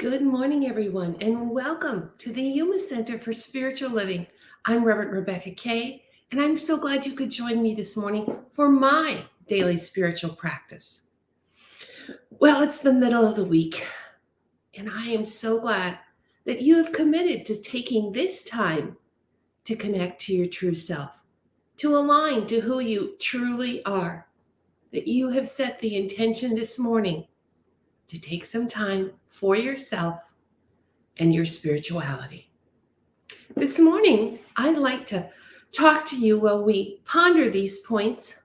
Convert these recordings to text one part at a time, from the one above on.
Good morning, everyone, and welcome to the Yuma Center for Spiritual Living. I'm Reverend Rebecca Kay, and I'm so glad you could join me this morning for my daily spiritual practice. Well, it's the middle of the week, and I am so glad that you have committed to taking this time to connect to your true self, to align to who you truly are, that you have set the intention this morning to take some time for yourself and your spirituality. This morning, I'd like to talk to you while we ponder these points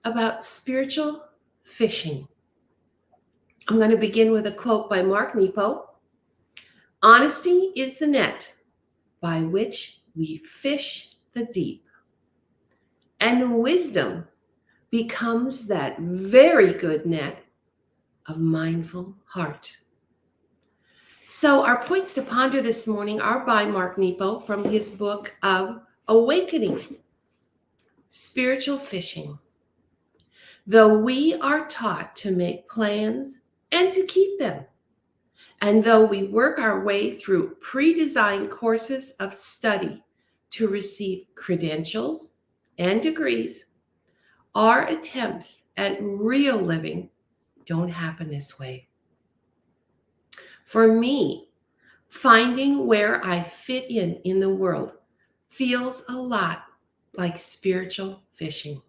about spiritual fishing. I'm going to begin with a quote by Mark Nepo. Honesty is the net by which we fish the deep, and wisdom becomes that very good net of mindful heart. So our points to ponder this morning are by Mark Nepo from his book of Awakening, Spiritual Fishing. Though we are taught to make plans and to keep them, and though we work our way through pre-designed courses of study to receive credentials and degrees, our attempts at real living don't happen this way. For me, finding where I fit in the world feels a lot like spiritual fishing.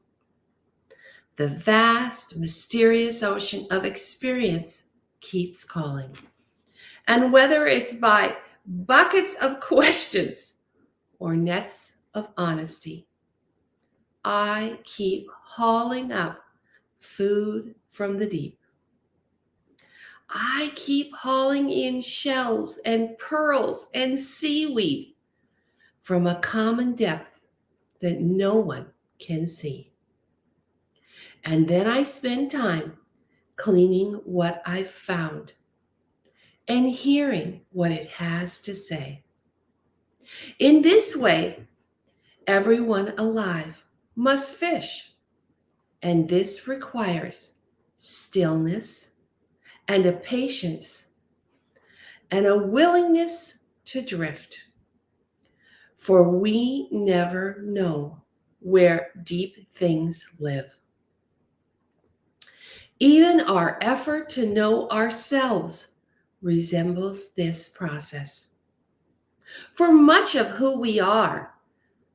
The vast, mysterious ocean of experience keeps calling. And whether it's by buckets of questions or nets of honesty, I keep hauling up food from the deep. I keep hauling in shells and pearls and seaweed from a common depth that no one can see. And then I spend time cleaning what I've found and hearing what it has to say. In this way, everyone alive must fish, and this requires stillness and a patience and a willingness to drift. For we never know where deep things live. Even our effort to know ourselves resembles this process. For much of who we are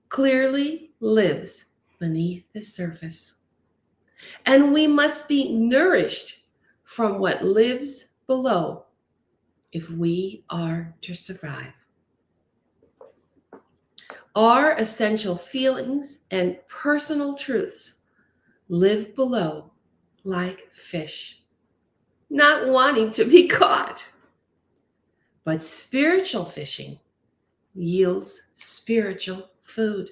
clearly lives beneath the surface, and we must be nourished from what lives below if we are to survive. Our essential feelings and personal truths live below like fish, not wanting to be caught. But spiritual fishing yields spiritual food.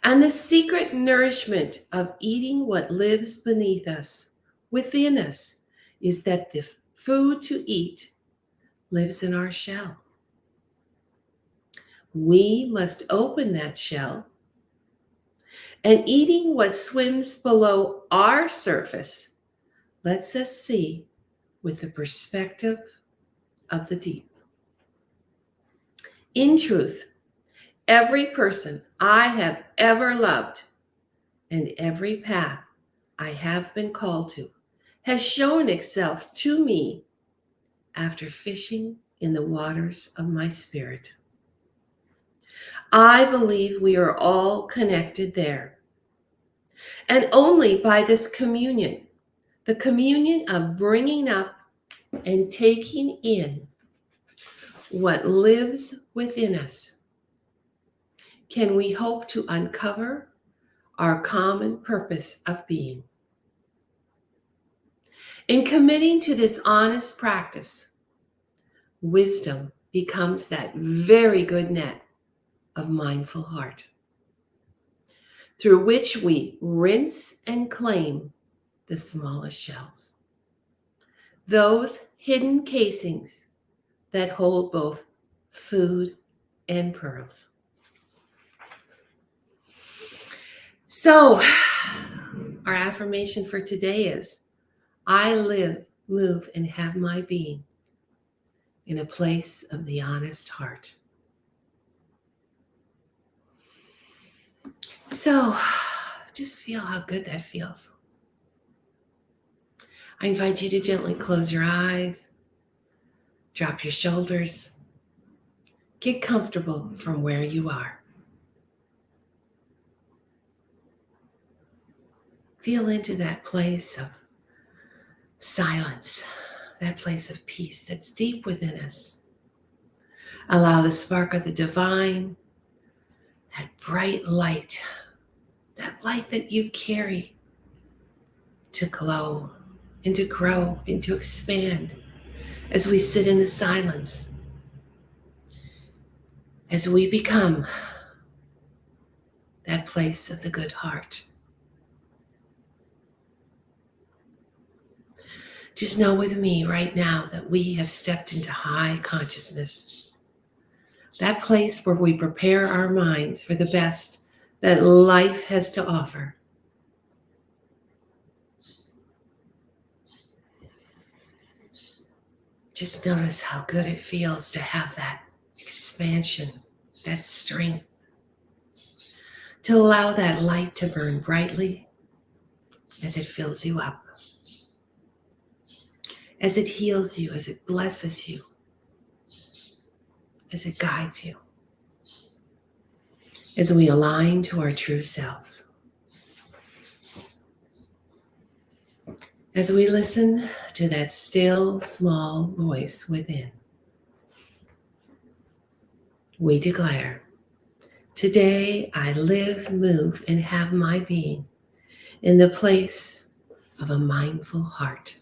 And the secret nourishment of eating what lives beneath us, within us, is that the food to eat lives in our shell. We must open that shell, and eating what swims below our surface lets us see with the perspective of the deep. In truth, every person I have ever loved and every path I have been called to has shown itself to me after fishing in the waters of my spirit. I believe we are all connected there. And only by this communion, the communion of bringing up and taking in what lives within us, can we hope to uncover our common purpose of being. In committing to this honest practice, wisdom becomes that very good net of mindful heart, through which we rinse and claim the smallest shells, those hidden casings that hold both food and pearls. So, our affirmation for today is, I live, move, and have my being in a place of the honest heart. So just feel how good that feels. I invite you to gently close your eyes, drop your shoulders, get comfortable from where you are. Feel into that place of silence, that place of peace that's deep within us. Allow the spark of the divine, that bright light, that light that you carry, to glow and to grow and to expand as we sit in the silence, as we become that place of the good heart. Just know with me right now that we have stepped into high consciousness, that place where we prepare our minds for the best that life has to offer. Just notice how good it feels to have that expansion, that strength, to allow that light to burn brightly as it fills you up, as it heals you, as it blesses you, as it guides you, as we align to our true selves. As we listen to that still, small voice within, we declare, today I live, move, and have my being in the place of a mindful heart.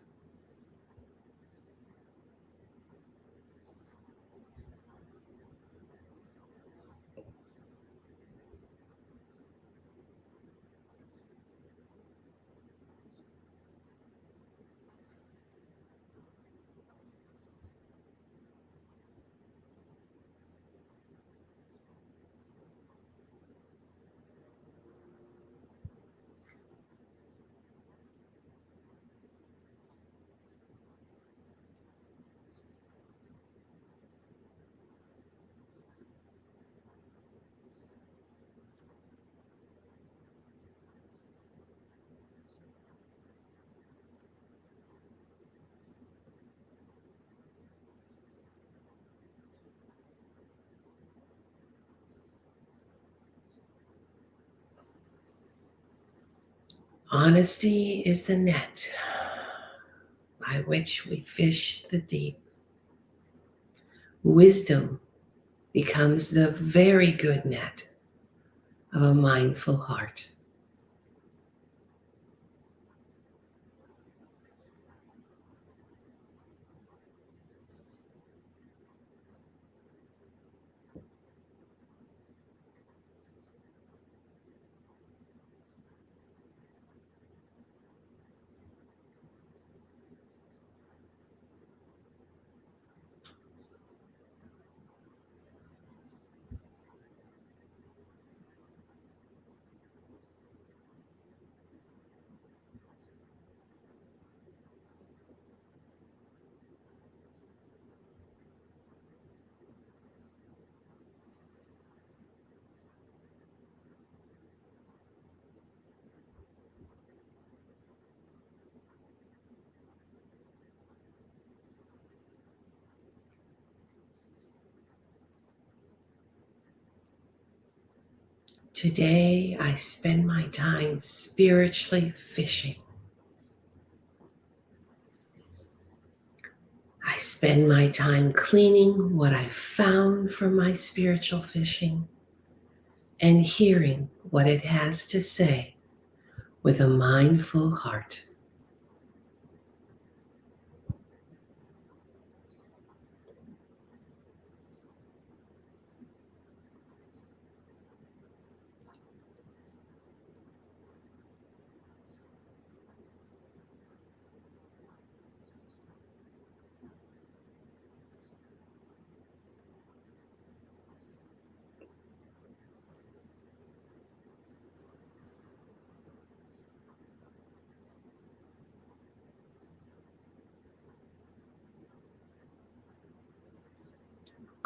Honesty is the net by which we fish the deep. Wisdom becomes the very good net of a mindful heart. Today, I spend my time spiritually fishing. I spend my time cleaning what I found from my spiritual fishing and hearing what it has to say with a mindful heart.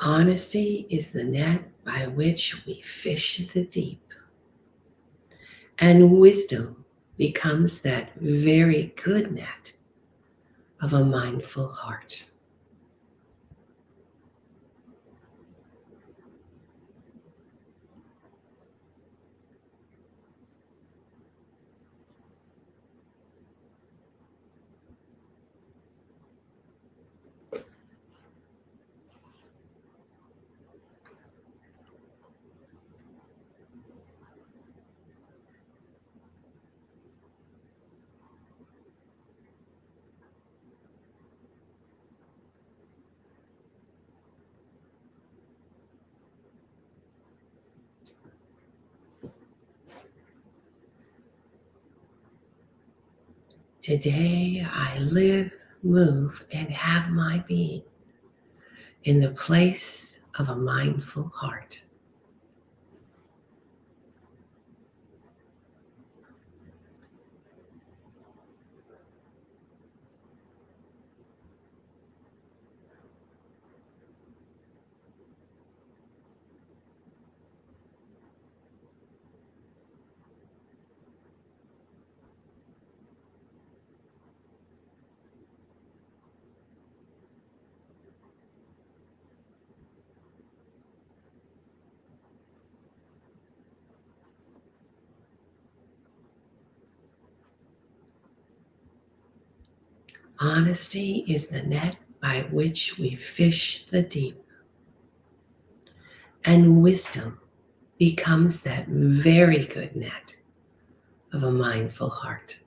Honesty is the net by which we fish the deep, and wisdom becomes that very good net of a mindful heart. Today I live, move, and have my being in the place of a mindful heart. Honesty is the net by which we fish the deep, and wisdom becomes that very good net of a mindful heart.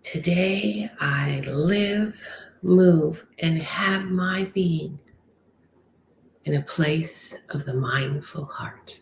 Today I live, move, and have my being in a place of the mindful heart.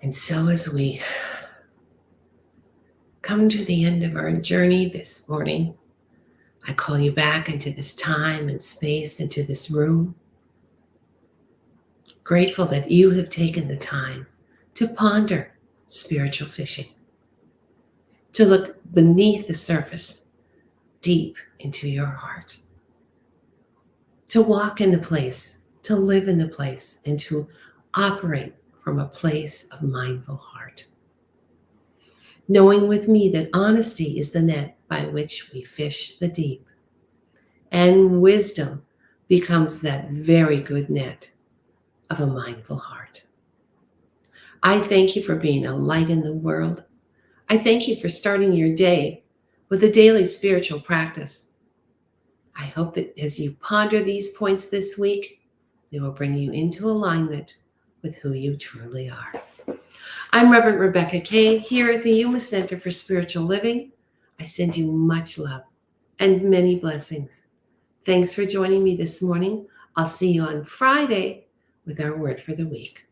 And so as we come to the end of our journey this morning, I call you back into this time and space, into this room. Grateful that you have taken the time to ponder spiritual fishing, to look beneath the surface, deep into your heart, to walk in the place, to live in the place, and to operate from a place of mindful heart. Knowing with me that honesty is the net by which we fish the deep, and wisdom becomes that very good net of a mindful heart. I thank you for being a light in the world. I thank you for starting your day with a daily spiritual practice. I hope that as you ponder these points this week, they will bring you into alignment with who you truly are. I'm Reverend Rebecca Kay here at the Yuma Center for Spiritual Living. I send you much love and many blessings. Thanks for joining me this morning. I'll see you on Friday with our word for the week.